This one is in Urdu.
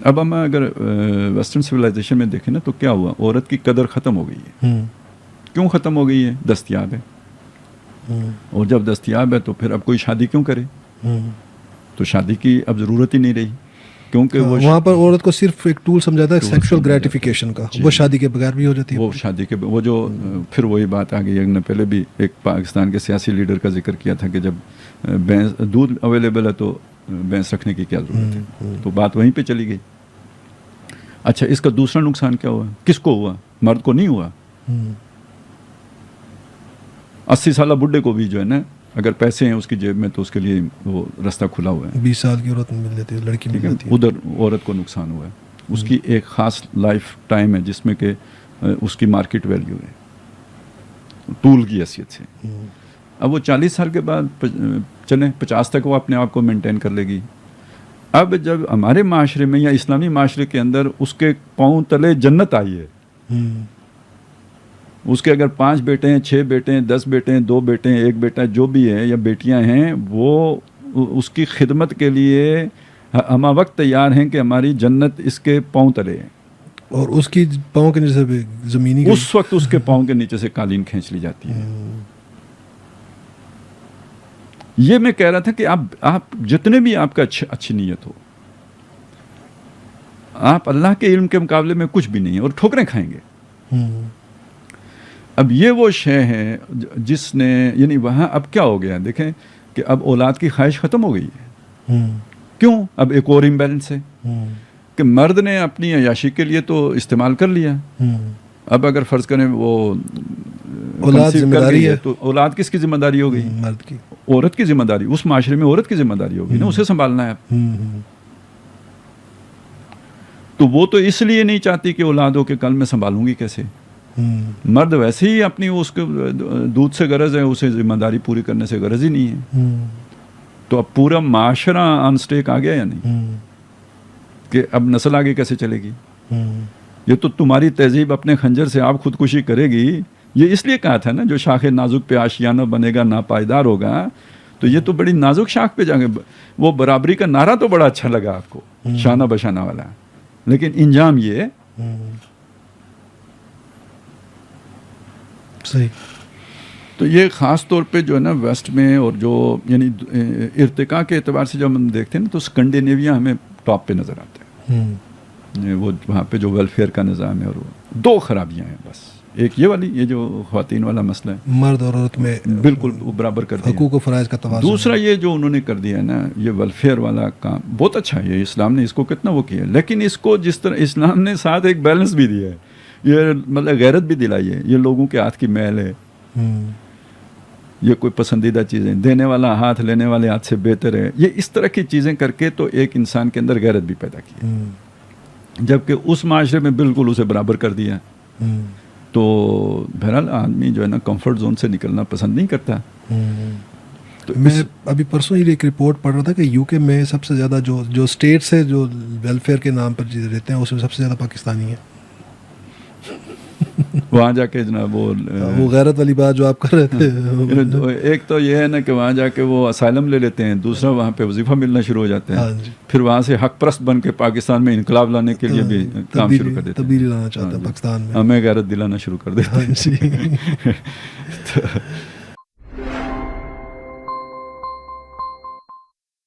اب ہم اگر ویسٹرن سویلائزیشن میں دیکھیں نا تو کیا ہوا, عورت کی قدر ختم ہو گئی ہے. کیوں ختم ہو گئی ہے؟ دستیاب ہے, اور جب دستیاب ہے تو پھر اب کوئی شادی کیوں کرے؟ تو شادی کی اب ضرورت ہی نہیں رہی, کیونکہ وہاں پر عورت کو صرف ایک ٹول سمجھا تھا سیکشل گریٹیفیکیشن کا, وہ شادی کے بغیر بھی ہو جاتی ہے. وہ شادی کے وہ جو پھر وہی بات آ گئی. ایک نے پہلے بھی ایک پاکستان کے سیاسی لیڈر کا ذکر کیا تھا کہ جب دودھ اویلیبل ہے تو بھینس رکھنے کی کیا ضرورت ہے, تو بات وہیں پہ چلی گئی. اچھا, اس کا دوسرا نقصان کیا ہوا؟ کس کو ہوا؟ مرد کو نہیں ہوا. 80 سالہ بڈھے کو بھی جو ہے نا اگر پیسے ہیں اس کی جیب میں تو اس کے لیے وہ راستہ کھلا ہوا ہے. 20 سال کی عورت مل جاتی ہے, لڑکی مل جاتی ہے. ادھر عورت کو نقصان ہوا ہے. اس کی ایک خاص لائف ٹائم ہے جس میں کہ اس کی مارکیٹ ویلیو ہے ٹول کی حیثیت سے. اب وہ 40 سال کے بعد چلیں 50 تک وہ اپنے آپ کو مینٹین کر لے گی. اب جب ہمارے معاشرے میں یا اسلامی معاشرے کے اندر اس کے پاؤں تلے جنت آئی ہے, اس کے اگر 5 بیٹے ہیں, 6 بیٹے ہیں, 10 بیٹے ہیں, 2 بیٹے ہیں, 1 بیٹا جو بھی ہے یا بیٹیاں ہیں, وہ اس کی خدمت کے لیے ہم وقت تیار ہیں کہ ہماری جنت اس کے پاؤں تلے ہے. اور اس کی پاؤں کے نیچے سے زمینی اس وقت اس کے پاؤں کے نیچے سے قالین کھینچ لی جاتی ہے. یہ میں کہہ رہا تھا کہ آپ جتنے بھی آپ کا اچھی نیت ہو, آپ اللہ کے علم کے مقابلے میں کچھ بھی نہیں ہے اور ٹھوکریں کھائیں گے. اب یہ وہ شے ہے جس نے یعنی وہاں اب کیا ہو گیا, دیکھیں کہ اب اولاد کی خواہش ختم ہو گئی ہے. کیوں؟ اب ایک اور امبیلنس ہے کہ مرد نے اپنی عیاشی کے لیے تو استعمال کر لیا. اب اگر فرض کریں وہ اولاد ذمہ داری ہے تو اولاد کس کی ذمہ داری ہو گئی؟ مرد کی. عورت کی ذمہ داری, اس معاشرے میں عورت کی ذمہ داری ہوگی نا, اسے سنبھالنا ہے. تو وہ تو اس لیے نہیں چاہتی کہ اولاد ہو کہ کل میں سنبھالوں گی کیسے. مرد ویسے ہی اپنی اس کے دودھ سے غرض ہے, اسے ذمہ داری پوری کرنے سے غرض ہی نہیں ہے. تو اب پورا معاشرہ آن سٹیک آ گیا یا نہیں کہ اب نسل آگے کیسے چلے گی. یہ تو تمہاری تہذیب اپنے خنجر سے آپ خودکشی کرے گی. یہ اس لیے کہا تھا نا جو شاخ نازک پہ آشیانہ بنے گا ناپائیدار ہوگا, تو یہ تو بڑی نازک شاخ پہ جائیں گے. وہ برابری کا نعرہ تو بڑا اچھا لگا آپ کو, شانہ بشانہ والا, لیکن انجام یہ صحیح. تو یہ خاص طور پہ جو ہے نا ویسٹ میں اور جو یعنی ارتقاء کے اعتبار سے جب ہم دیکھتے ہیں نا تو اسکنڈینیویا ہمیں ٹاپ پہ نظر آتا ہے. وہ وہاں پہ جو ویلفیئر کا نظام ہے, اور 2 خرابیاں ہیں بس. ایک یہ والی, یہ جو خواتین والا مسئلہ ہے, مرد اور عورت میں بالکل برابر کر دیا, حقوق و فرائض کا توازن. دوسرا یہ جو انہوں نے کر دیا ہے نا, یہ ویلفیئر والا کام بہت اچھا ہے, یہ اسلام نے اس کو کتنا وہ کیا ہے, لیکن اس کو جس طرح اسلام نے ساتھ ایک بیلنس بھی دیا ہے, یہ مطلب غیرت بھی دلائی ہے. یہ لوگوں کے ہاتھ کی میل ہے, یہ کوئی پسندیدہ چیزیں, دینے والا ہاتھ لینے والے ہاتھ سے بہتر ہے, یہ اس طرح کی چیزیں کر کے تو ایک انسان کے اندر غیرت بھی پیدا کی ہے. جبکہ اس معاشرے میں بالکل اسے برابر کر دیا. تو بہرحال آدمی جو ہے نا کمفرٹ زون سے نکلنا پسند نہیں کرتا. تو میں ابھی پرسوں ہی ایک رپورٹ پڑھ رہا تھا کہ یو کے میں سب سے زیادہ جو اسٹیٹس ہے جو ویلفیئر کے نام پر چیزیں دیتے ہیں اس میں سب سے زیادہ پاکستانی ہیں. وہاں جا کے جناب وہ غیرت والی بات جو آپ کر رہے تھے, ایک تو یہ ہے نا کہ وہاں جا کے وہ اسائلم لے لیتے ہیں, دوسرا وہاں پہ وظیفہ ملنا شروع ہو جاتے ہیں, پھر وہاں سے حق پرست بن کے پاکستان میں انقلاب لانے کے لیے بھی کام شروع کر دیتے ہیں, تبدیلی لانا چاہتے ہیں پاکستان میں, ہمیں غیرت دلانا شروع کر دیتے ہیں.